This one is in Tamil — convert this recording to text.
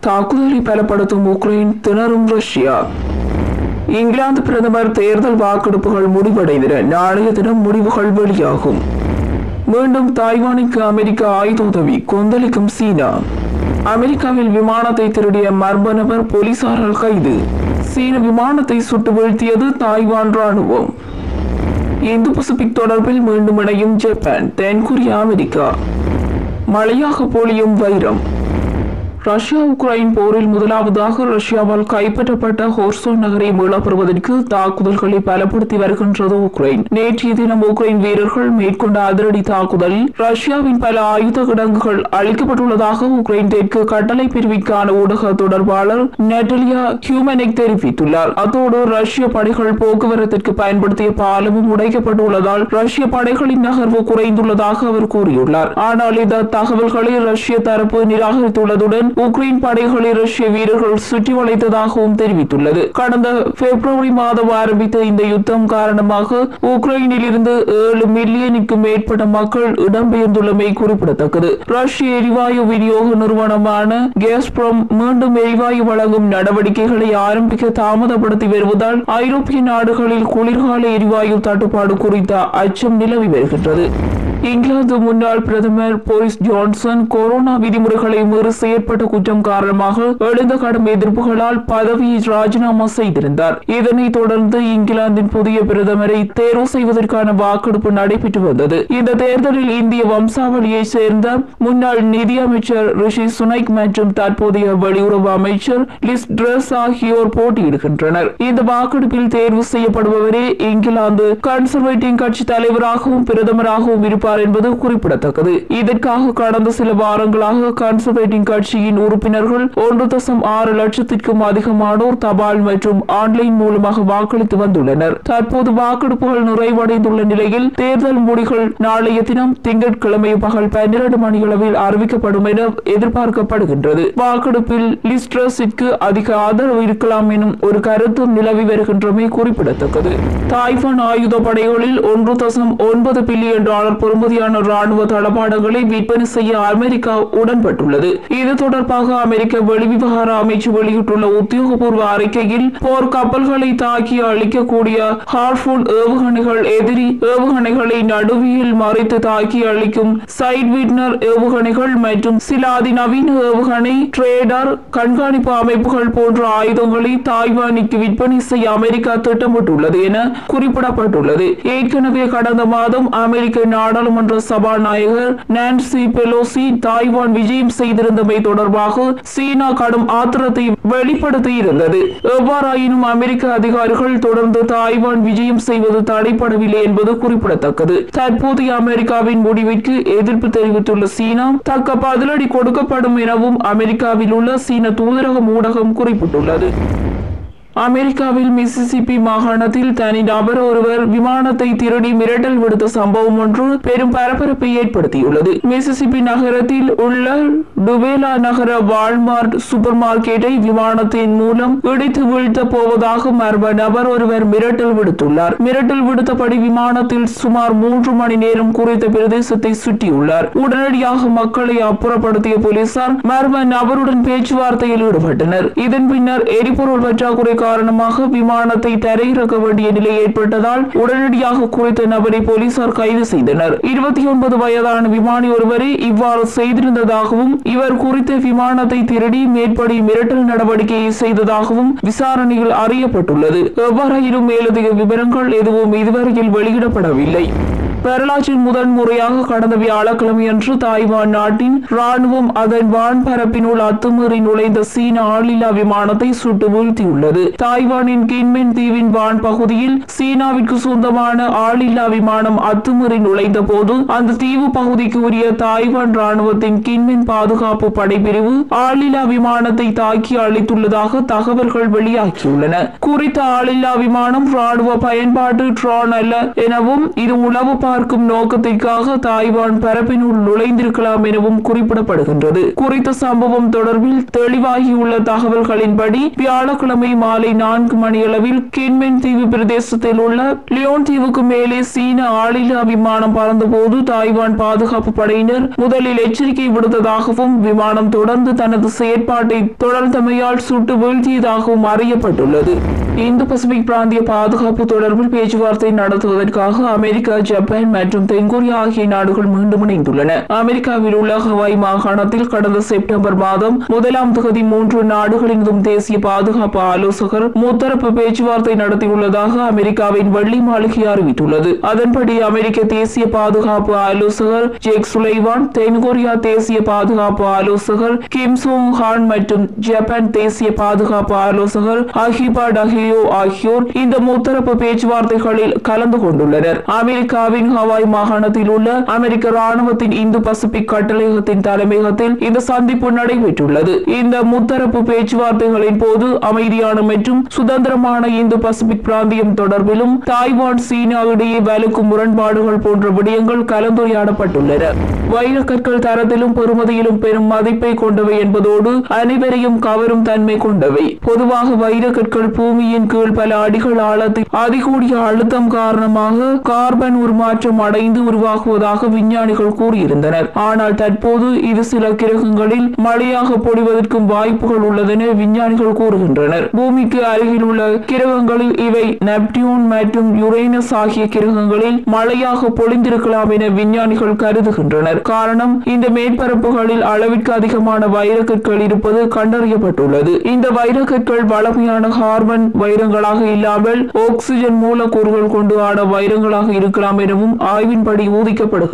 தாக்குதலை பலப்படுத்தும் உக்ரைன், திணறும் ரஷ்யா. இங்கிலாந்து பிரதமர் தேர்தல் வாக்கெடுப்புகள் முடிவடைந்தன. நாளைய தினம் முடிவுகள் வெளியாகும். மீண்டும் தாய்வானுக்கு அமெரிக்கா ஆயுத உதவி, கொந்தளிக்கும் சீனா. அமெரிக்காவில் விமானத்தை திருடிய மர்ம நபர் போலீசாரால் கைது. சீன விமானத்தை சுட்டு வீழ்த்தியது தாய்வான் ராணுவம். இந்து பசிபிக் தொடர்பில் மீண்டும் இணையும் ஜப்பான், தென்கொரியா அமெரிக்கா. மழையாக பொழியும் வைரம். ரஷ்யா உக்ரைன் போரில் முதலாவதாக ரஷ்யாவால் கைப்பற்றப்பட்ட ஹோர்சோன் நகரை மீளப்பெறுவதற்கு தாக்குதல்களை பலப்படுத்தி வருகின்றது உக்ரைன். நேற்றைய தினம் உக்ரைன் வீரர்கள் மேற்கொண்ட அதிரடி தாக்குதலில் ரஷ்யாவின் பல ஆயுத கிடங்குகள் அளிக்கப்பட்டுள்ளதாக உக்ரைன் தெற்கு கட்டளை பிரிவிற்கான ஊடக தொடர்பாளர் நெட்டலியா ஹியூமனிக் தெரிவித்துள்ளார். அத்தோடு ரஷ்ய படைகள் போக்குவரத்திற்கு பயன்படுத்திய பாலமும் உடைக்கப்பட்டுள்ளதால் ரஷ்ய படைகளின் நகர்வு குறைந்துள்ளதாக அவர் கூறியுள்ளார். ஆனால் இந்த தகவல்களை ரஷ்ய தரப்பு நிராகரித்துள்ளதுடன் உக்ரைன் படைகளை ரஷ்ய வீரர்கள் சுற்றி வளைத்ததாகவும் தெரிவித்துள்ளது. கடந்த பிப்ரவரி மாதம் ஆரம்பித்த இந்த யுத்தம் காரணமாக உக்ரைனில் இருந்து 7 மில்லியனுக்கும் மேற்பட்ட மக்கள் இடம்பெயர்ந்துள்ளமை குறிப்பிடத்தக்கது. ரஷ்ய எரிவாயு விநியோக நிறுவனமான கேஸ்ப்ரம் மீண்டும் எரிவாயு வழங்கும் நடவடிக்கைகளை ஆரம்பிக்க தாமதப்படுத்தி வருவதால் ஐரோப்பிய நாடுகளில் குளிர்கால எரிவாயு தட்டுப்பாடு குறித்த அச்சம் நிலவி வருகின்றது. இங்கிலாந்து முன்னாள் பிரதமர் போரிஸ் ஜான்சன் கொரோனா விதிமுறைகளை மீறி செயற்பட்ட குற்றம் காரணமாக எழுந்த கடும் எதிர்ப்புகளால் பதவியை ராஜினாமா செய்திருந்தார். இதனைத் தொடர்ந்து இங்கிலாந்தின் புதிய பிரதமரை தேர்வு செய்வதற்கான வாக்கெடுப்பு நடைபெற்று வந்தது. இந்த தேர்தலில் இந்திய வம்சாவளியை சேர்ந்த முன்னாள் நிதியமைச்சர் ரிஷி சுனக் மற்றும் தற்போதைய வெளியுறவு அமைச்சர் லிஸ் ட்ரஸ் ஆகியோர் போட்டியிடுகின்றனர். இந்த வாக்கெடுப்பில் தேர்வு செய்யப்படுபவரே இங்கிலாந்து கன்சர்வேட்டிவ் கட்சி தலைவராகவும் பிரதமராகவும் இருப்பார் என்பது குறிப்பிடத்தக்கது. இதற்காக கடந்த சில வாரங்களாக கன்சர்வேட்டிவ் கட்சியின் உறுப்பினர்கள் 1.6 லட்சத்திற்கும் அதிகமானோர் தபால் மற்றும் ஆன்லைன் மூலமாக வாக்களித்து வந்துள்ளனர். தற்போது வாக்கெடுப்புகள் நிறைவடைந்துள்ள நிலையில் தேர்தல் முடிவுகள் நாளைய தினம் திங்கட்கிழமை பகல் 12 மணியளவில் அறிவிக்கப்படும் என எதிர்பார்க்கப்படுகின்றது. வாக்கெடுப்பில் லிஸ் ட்ரஸிற்கு அதிக ஆதரவு இருக்கலாம் எனும் ஒரு கருத்து நிலவி வருகின்றமை குறிப்பிடத்தக்கது. தாய்வான் ஆயுத படைகளில் $1.9 பில்லியன் பெறுமதியான ராணுவ தளபாடங்களை விற்பனை செய்ய அமெரிக்கா உடன்பட்டுள்ளது. இது தொடர்பாக அமெரிக்க வெளிவிவகார அமைச்சு வெளியிட்டுள்ள உத்தியோகபூர்வ அறிக்கையில் போர் கப்பல்களை தாக்கி அழிக்கக்கூடிய ஹார்பூன் ஏவுகணைகள், எதிரி ஏவுகணைகளை நடுவியில் மறைத்து தாக்கி அழிக்கும் சைட்விட்னர் ஏவுகணைகள் மற்றும் சில அதிநவீன ஏவுகணை ட்ரேடர் கண்காணிப்பு அமைப்புகள் போன்ற ஆயுதங்களை தாய்வானுக்கு விற்பனை செய்ய அமெரிக்கா திட்டமிட்டுள்ளது என குறிப்பிடப்பட்டுள்ளது. ஏற்கனவே கடந்த மாதம் அமெரிக்க நாடாளுமன்ற சபாநாயகர் நான்சி பெலோசி தாய்வான் விஜயம் செய்திருந்தமை தொடர்பாக சீனா கடும் ஆத்திரத்தை வெளிப்படுத்தி இருந்தது. எவ்வாறாயினும் அமெரிக்க அதிகாரிகள் தொடர்ந்து தாய்வான் விஜயம் செய்வது தடைப்படவில்லை என்பது குறிப்பிடத்தக்கது. தற்போதைய அமெரிக்காவின் முடிவிற்கு எதிர்ப்பு தெரிவித்துள்ள சீனா தக்க பதிலடி கொடுக்கப்படும் எனவும் அமெரிக்காவில் உள்ள சீன தூதரக ஊடகம் குறிப்பிட்டுள்ளது. அமெரிக்காவில் மிசிசிப்பி மாகாணத்தில் தனிநபர் ஒருவர் விமானத்தை திருடி மிரட்டல் விடுத்த சம்பவம் ஒன்று பெரும் பரபரப்பை ஏற்படுத்தியுள்ளது. மிசிசிப்பி நகரத்தில் உள்ள டுவேலா நகர வால்மார்ட் சூப்பர் மார்க்கெட்டை விமானத்தின் மூலம் இடித்து வீழ்த்த போவதாக மர்ம நபர் ஒருவர் மிரட்டல் விடுத்துள்ளார். மிரட்டல் விடுத்தபடி விமானத்தில் சுமார் 3 மணி நேரம் குறித்த பிரதேசத்தை சுற்றியுள்ளார். உடனடியாக மக்களை அப்புறப்படுத்திய போலீசார் மர்ம நபருடன் பேச்சுவார்த்தையில் ஈடுபட்டனர். இதன் பின்னர் எரிபொருள் பற்றாக்குறை காரணமாக விமானத்தை தரையிறக்க வேண்டிய நிலை ஏற்பட்டதால் உடனடியாக குறித்த நபரை போலீசார் கைது செய்தனர். 29 வயதான விமானி ஒருவரை இவ்வாறு செய்திருந்ததாகவும் இவர் குறித்த விமானத்தை திருடி மேற்படி மிரட்டல் நடவடிக்கையை செய்ததாகவும் விசாரணையில் அறியப்பட்டுள்ளது. எவ்வாறாயினும் மேலதிக விவரங்கள் எதுவும் இதுவரையில் வெளியிடப்படவில்லை. வரலாற்றில் முதன் முறையாக கடந்த வியாழக்கிழமையன்று தாய்வான் நாட்டின் ராணுவம் அதன் வான்பரப்பினுள் அத்துமீறி நுழைந்த சீன ஆளில்லா விமானத்தை சுட்டு வீழ்த்தியுள்ளது. தாய்வானின் கின்மென் தீவின் வான் பகுதியில் சீனாவிற்கு சொந்தமான ஆளில்லா விமானம் அத்துமீறி நுழைந்த போது அந்த தீவு பகுதிக்கு உரிய தாய்வான் ராணுவத்தின் கின்மென் பாதுகாப்பு படைப்பிரிவு ஆளில்லா விமானத்தை தாக்கி அழித்துள்ளதாக தகவல்கள் வெளியாகியுள்ளன. குறித்த ஆளில்லா விமானம் ராணுவ பயன்பாட்டு ட்ரோன் அல்ல எனவும் இது உளவு பார்க்கும் நோக்கத்திற்காக தாய்வான் பரப்பினுள் நுழைந்திருக்கலாம் எனவும் குறிப்பிடப்படுகின்றது. குறித்த சம்பவம் தொடர்பில் தெளிவாகியுள்ள தகவல்களின்படி வியாழக்கிழமை மாலை 4 மணியளவில் கின்மென் தீவு பிரதேசத்தில் உள்ள லியோன் தீவுக்கு மேலே சீன ஆளில்லா விமானம் பறந்தபோது தாய்வான் பாதுகாப்பு படையினர் முதலில் எச்சரிக்கை விடுத்ததாகவும் விமானம் தொடர்ந்து தனது செயற்பாட்டை தொடர்ந்தமையால் சுட்டு வீழ்த்தியதாகவும் அறியப்பட்டுள்ளது. இந்து பசிபிக் பிராந்திய பாதுகாப்பு தொடர்பில் பேச்சுவார்த்தை நடத்துவதற்காக அமெரிக்கா, ஜப்பான் மற்றும் தென்கொரியா ஆகிய நாடுகள் மீண்டும் இணைந்துள்ளன. அமெரிக்காவில் உள்ள ஹவாய் மாகாணத்தில் கடந்த செப்டம்பர் மாதம் 1ஆம் தேதி 3 நாடுகளினதும் தேசிய பாதுகாப்பு ஆலோசகர் முத்தரப்பு பேச்சுவார்த்தை நடத்தியுள்ளதாக அமெரிக்காவின் வெள்ளி மாளிகை அறிவித்துள்ளது. அதன்படி அமெரிக்க தேசிய பாதுகாப்பு ஆலோசகர் ஜேக் சுலைவான், தென்கொரியா தேசிய பாதுகாப்பு ஆலோசகர் கிம் சோங் ஹான் மற்றும் ஜப்பான் தேசிய பாதுகாப்பு ஆலோசகர் அகிபா டஹியோ ஆகியோர் இந்த முத்தரப்பு பேச்சுவார்த்தைகளில் கலந்து கொண்டுள்ளனர். அமெரிக்காவின் ஹவாய் மாகாணத்தில் உள்ள அமெரிக்க ராணுவத்தின் இந்து பசிபிக் கட்டளையகத்தின் தலைமையகத்தில் இந்த சந்திப்பு நடைபெற்றுள்ளது. இந்த முத்தரப்பு பேச்சுவார்த்தைகளின் போது அமைதியான மற்றும் சுதந்திரமான இந்து பசிபிக் பிராந்தியம் தொடர்பிலும் தாய்வான், சீனா இடையே வலுக்கும் முரண்பாடுகள் போன்ற விடயங்கள் கலந்துரையாடப்பட்டுள்ளன. வைரக்கற்கள் தரத்திலும் பெறுமதியிலும் பெரும் மதிப்பை கொண்டவை என்பதோடு அனைவரையும் கவரும் தன்மை கொண்டவை. பொதுவாக வைரக்கற்கள் பூமியின் கீழ் பல அடிகள் ஆழத்தில் அதிகூடிய அழுத்தம் காரணமாக கார்பன் உருமாற்றம் அடைந்து உருவாகுவதாக விஞ்ஞானிகள் கூறியிருந்தனர். ஆனால் தற்போது இது சில கிரகங்களில் மழையாக பொழிவதற்கும் வாய்ப்புகள் உள்ளதென விஞ்ஞானிகள் கூறுகின்றனர். பூமிக்கு அருகில் உள்ள கிரகங்களில் இவை நெப்டியூன் மற்றும் யுரேனஸ் ஆகிய கிரகங்களில் மழையாக பொழிந்திருக்கலாம் என விஞ்ஞானிகள் கருதுகின்றனர். காரணம், இந்த மேற்பரப்புகளில் அளவிற்கு அதிகமான வைரக்கற்கள் இருப்பது கண்டறியப்பட்டுள்ளது. இந்த வைரக்கற்கள் வளமையான கார்பன் வைரங்களாக இல்லாமல் ஆக்சிஜன் மூலக்கூறுகள் கொண்டு ஆன வைரங்களாக இருக்கலாம் எனவும் ஆய்வின்படி ஊதிக்கப்படுகின்றன.